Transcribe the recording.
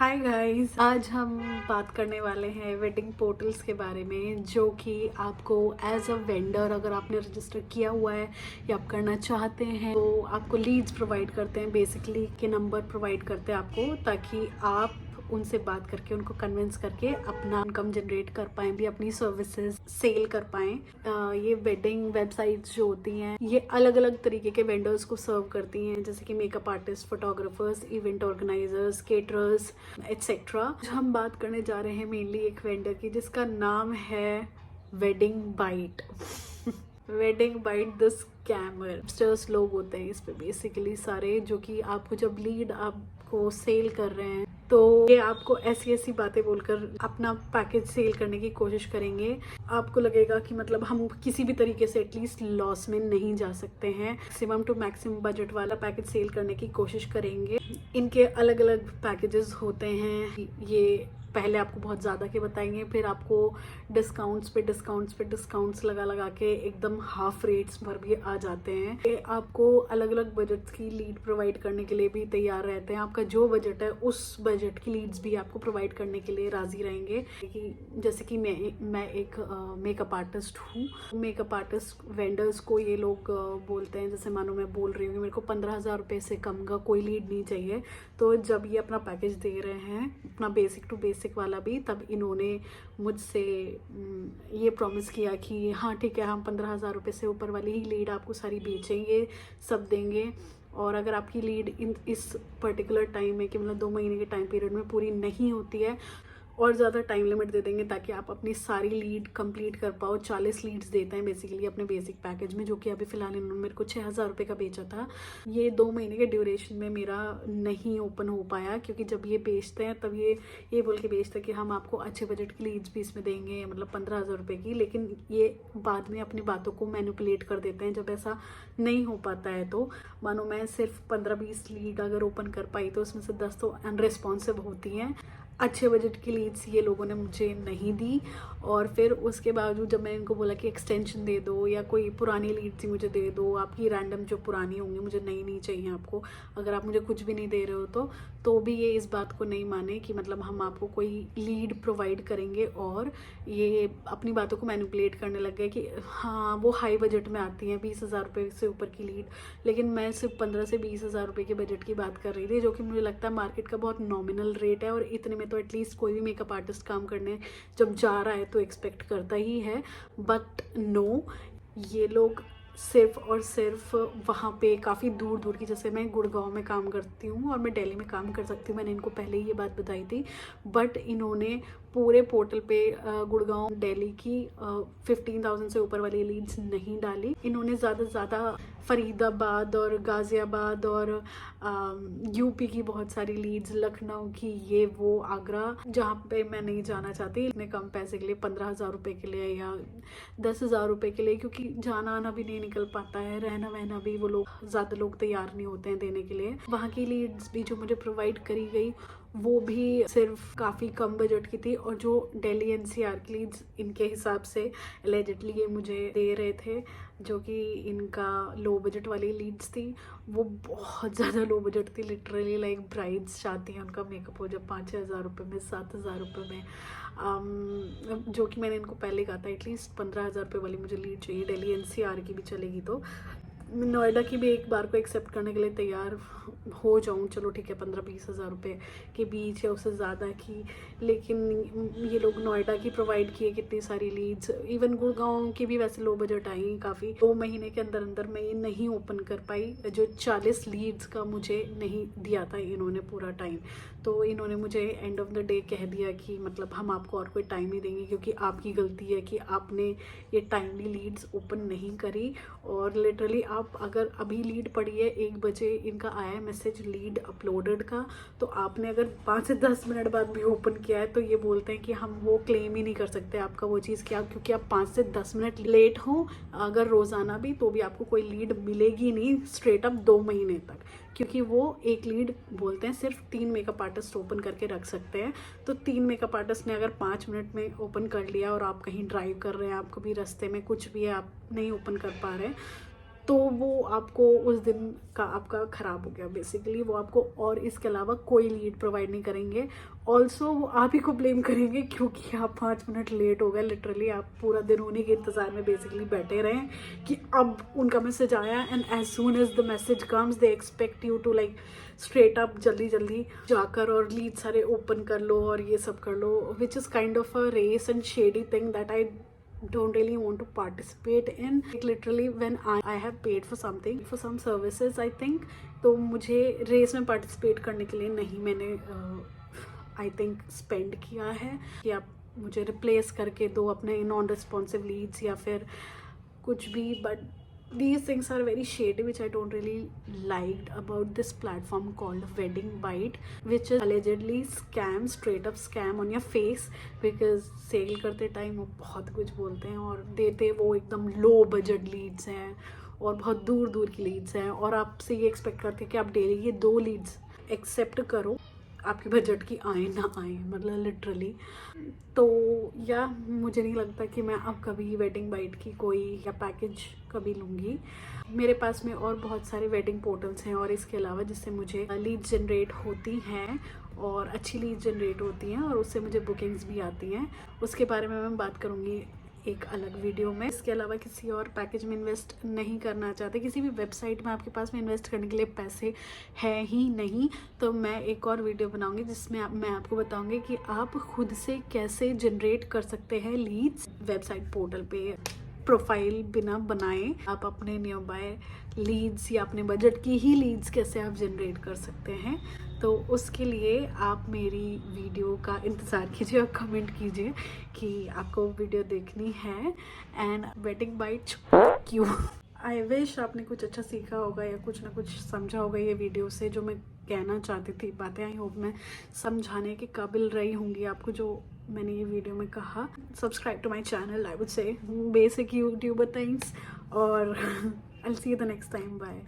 Hi guys, आज हम बात करने वाले हैं वेडिंग पोर्टल्स के बारे में, जो कि आपको एज अ वेंडर अगर आपने रजिस्टर किया हुआ है या आप करना चाहते हैं तो आपको लीड्स प्रोवाइड करते हैं। बेसिकली के नंबर प्रोवाइड करते हैं आपको, ताकि आप उनसे बात करके उनको कन्विंस करके अपना इनकम जनरेट कर पाएँ, भी अपनी सर्विसेज सेल कर पाएँ। ये वेडिंग वेबसाइट्स जो होती हैं ये अलग अलग तरीके के वेंडर्स को सर्व करती हैं, जैसे कि makeup artist, photographers, event organisers, caterers etcetera. हम बात करने जा रहे हैं मेनली एक वेंडर की जिसका नाम है Wedding Bite. Wedding Bite the scammer लोग होते हैं इस पे बेसिकली सारे, जो कि आपको जब लीड आपको सेल कर रहे हैं तो ये आपको ऐसी ऐसी बातें बोलकर अपना पैकेज सेल करने की कोशिश करेंगे। आपको लगेगा कि मतलब हम किसी भी तरीके से एटलीस्ट लॉस में नहीं जा सकते हैं। मैक्सिमम टू मैक्सिमम बजट वाला पैकेज सेल करने की कोशिश करेंगे। इनके अलग अलग पैकेजेस होते हैं। ये पहले आपको बहुत ज़्यादा के बताएंगे, फिर आपको डिस्काउंट्स पे डिस्काउंट्स लगा लगा के एकदम हाफ रेट्स पर भी आ जाते हैं। ये आपको अलग अलग बजट्स की लीड प्रोवाइड करने के लिए भी तैयार रहते हैं। आपका जो बजट है उस बजट की लीड्स भी आपको प्रोवाइड करने के लिए राजी रहेंगे। कि जैसे कि मैं एक मेकअप आर्टिस्ट हूँ। मेकअप आर्टिस्ट वेंडर्स को ये लोग बोलते हैं, जैसे मानो मैं बोल रही हूँ मेरे को 15,000 रुपये से कम का कोई लीड नहीं चाहिए। तो जब ये अपना पैकेज दे रहे हैं, अपना बेसिक टू बेसिक वाला भी, तब इन्होंने मुझसे ये प्रॉमिस किया कि हाँ ठीक है, हम 15,000 रुपये से ऊपर वाली ही लीड आपको सारी बेचेंगे, सब देंगे। और अगर आपकी लीड इस पर्टिकुलर टाइम में कि मतलब 2 महीने के टाइम पीरियड में पूरी नहीं होती है, और ज़्यादा टाइम लिमिट दे देंगे ताकि आप अपनी सारी लीड कंप्लीट कर पाओ। 40 लीड्स देते हैं बेसिकली अपने बेसिक पैकेज में, जो कि अभी फ़िलहाल इन्होंने मेरे को 6,000 रुपये का बेचा था। ये 2 महीने के ड्यूरेशन में मेरा नहीं ओपन हो पाया, क्योंकि जब ये बेचते हैं तब ये बोल के बेचते हैं कि हम आपको अच्छे बजट की लीड्स भी इसमें देंगे, मतलब 15,000 रुपये की। लेकिन ये बाद में अपनी बातों को मैनिपुलेट कर देते हैं जब ऐसा नहीं हो पाता है। तो मानो मैं सिर्फ 15-20 लीड अगर ओपन कर पाई तो उसमें से 10 तो अनरिस्पॉन्सिव होती हैं। अच्छे बजट की लीड्स ये लोगों ने मुझे नहीं दी। और फिर उसके बावजूद जब मैं इनको बोला कि एक्सटेंशन दे दो या कोई पुरानी लीड्स ही मुझे दे दो, आपकी रैंडम जो पुरानी होंगी, मुझे नई नहीं चाहिए आपको, अगर आप मुझे कुछ भी नहीं दे रहे हो तो भी ये इस बात को नहीं माने कि मतलब हम आपको कोई लीड प्रोवाइड करेंगे। और ये अपनी बातों को मैनिपुलेट करने लग गए कि हाँ वो हाई बजट में आती हैं, 20,000 रुपये से ऊपर की लीड। लेकिन मैं सिर्फ 15 से 20,000 रुपये के बजट की बात कर रही थी, जो कि मुझे लगता है मार्केट का बहुत नॉमिनल रेट है। और इतने में तो एटलीस्ट कोई भी मेकअप आर्टिस्ट काम करने जब जा रहा है तो एक्सपेक्ट करता ही है। बट नो, ये लोग सिर्फ और सिर्फ वहाँ पे काफ़ी दूर दूर की, जैसे मैं गुड़गांव में काम करती हूँ और मैं दिल्ली में काम कर सकती हूँ, मैंने इनको पहले ही ये बात बताई थी। बट इन्होंने पूरे पोर्टल पे गुड़गांव दिल्ली की 15,000 से ऊपर वाली लीड्स नहीं डाली। इन्होंने ज़्यादा से ज़्यादा फरीदाबाद और गाज़ियाबाद और यूपी की बहुत सारी लीड्स, लखनऊ की, ये वो, आगरा, जहाँ पे मैं नहीं जाना चाहती इतने कम पैसे के लिए, 15,000 रुपये के लिए या 10,000 रुपये के लिए, क्योंकि जाना आना भी नहीं निकल पाता है, रहना वहना भी वो लोग ज़्यादा लोग तैयार नहीं होते हैं देने के लिए। वहाँ की लीड्स भी जो मुझे प्रोवाइड करी गई वो भी सिर्फ काफ़ी कम बजट की थी। और जो दिल्ली एनसीआर की लीड्स इनके हिसाब से एलिजिडली ये मुझे दे रहे थे, जो कि इनका लो बजट वाली लीड्स थी, वो बहुत ज़्यादा लो बजट थी। लिटरली लाइक ब्राइड्स चाहती हैं उनका मेकअप हो जब 5,000 रुपये में, 7,000 रुपये में। जो कि मैंने इनको पहले कहा था एटलीस्ट 15,000 रुपये वाली मुझे लीड चाहिए, दिल्ली एनसीआर की भी चलेगी तो। नोएडा की भी एक बार को एक्सेप्ट करने के लिए तैयार हो जाऊँ, चलो ठीक है 15-20,000 रुपये के बीच या उससे ज़्यादा की। लेकिन ये लोग नोएडा की प्रोवाइड किए कितनी सारी लीड्स, इवन गुड़गांव की भी वैसे लो बजट आई काफ़ी। 2 महीने के अंदर अंदर मैं ये नहीं ओपन कर पाई। जो 40 लीड्स का मुझे नहीं दिया था इन्होंने पूरा टाइम, तो इन्होंने मुझे एंड ऑफ द डे कह दिया कि मतलब हम आपको और कोई टाइम नहीं देंगे, क्योंकि आपकी गलती है कि आपने ये टाइमली लीड्स ओपन नहीं करी। और लिटरली आप अगर अभी लीड पड़ी है 1 बजे इनका आया मैसेज लीड अपलोडेड का, तो आपने अगर 5 से 10 मिनट बाद भी ओपन किया है तो ये बोलते हैं कि हम वो क्लेम ही नहीं कर सकते आपका वो चीज़, कि आप क्योंकि आप 5 से 10 मिनट लेट हो अगर रोज़ाना भी, तो भी आपको कोई लीड मिलेगी नहीं स्ट्रेट अप 2 महीने तक। क्योंकि वो एक लीड बोलते हैं सिर्फ 3 मेकअप आर्टिस्ट ओपन करके रख सकते हैं। तो 3 मेकअप आर्टिस्ट ने अगर 5 मिनट में ओपन कर लिया और आप कहीं ड्राइव कर रहे हैं, आपको भी रास्ते में कुछ भी है, आप नहीं ओपन कर पा रहे, तो वो आपको उस दिन का आपका ख़राब हो गया बेसिकली। वो आपको और इसके अलावा कोई लीड प्रोवाइड नहीं करेंगे। ऑल्सो वो आप ही को ब्लेम करेंगे क्योंकि आप 5 मिनट लेट हो गए। लिटरली आप पूरा दिन उन्हीं के इंतज़ार में बेसिकली बैठे रहें कि अब उनका मैसेज आया, and as soon as the message comes they expect you to like straight up जल्दी जल्दी जाकर और लीड सारे ओपन कर लो और ये सब कर लो, which is kind of a race and shady thing that I don't really want to participate in. Like literally when I have paid for something, for some services I think, तो मुझे race में participate करने के लिए नहीं मैंने I think spend किया है कि आप मुझे रिप्लेस करके दो अपने नॉन रिस्पॉन्सिव लीड्स या फिर कुछ भी। But these things are very shady, which I don't really liked about this platform called WeddingBite, which is allegedly scam, straight up scam on your face, because sale करते time वो बहुत कुछ बोलते हैं और देते वो एकदम लो बजट लीड्स हैं और बहुत दूर दूर की लीड्स हैं, और आपसे ये एक्सपेक्ट करते हैं कि आप डेली ये 2 लीड्स एक्सेप्ट करो, आपके बजट की आए ना आए, मतलब लिटरली। तो या मुझे नहीं लगता कि मैं अब कभी WeddingBite की कोई या पैकेज कभी लूँगी। मेरे पास में और बहुत सारे वेडिंग पोर्टल्स हैं और इसके अलावा जिससे मुझे लीड जनरेट होती हैं और अच्छी लीड जनरेट होती हैं और उससे मुझे बुकिंग्स भी आती हैं। उसके बारे में मैं बात करूँगी एक अलग वीडियो में। इसके अलावा किसी और पैकेज में इन्वेस्ट नहीं करना चाहते, किसी भी वेबसाइट में आपके पास में इन्वेस्ट करने के लिए पैसे हैं ही नहीं, तो मैं एक और वीडियो बनाऊंगी जिसमें मैं आपको बताऊंगी कि आप खुद से कैसे जनरेट कर सकते हैं लीड्स वेबसाइट पोर्टल पे प्रोफाइल बिना बनाए। आप अपने नियर बाय लीड्स या अपने बजट की ही लीड्स कैसे आप जनरेट कर सकते हैं। तो उसके लिए आप मेरी वीडियो का इंतज़ार कीजिए और कमेंट कीजिए कि आपको वीडियो देखनी है। एंड WeddingBite क्यों, आई विश आपने कुछ अच्छा सीखा होगा या कुछ ना कुछ समझा होगा ये वीडियो से, जो मैं कहना चाहती थी बातें। आई होप मैं समझाने के काबिल रही होंगी आपको जो मैंने ये वीडियो में कहा। Subscribe to my channel, I would say basic YouTuber things, और I will see you the next time. Bye.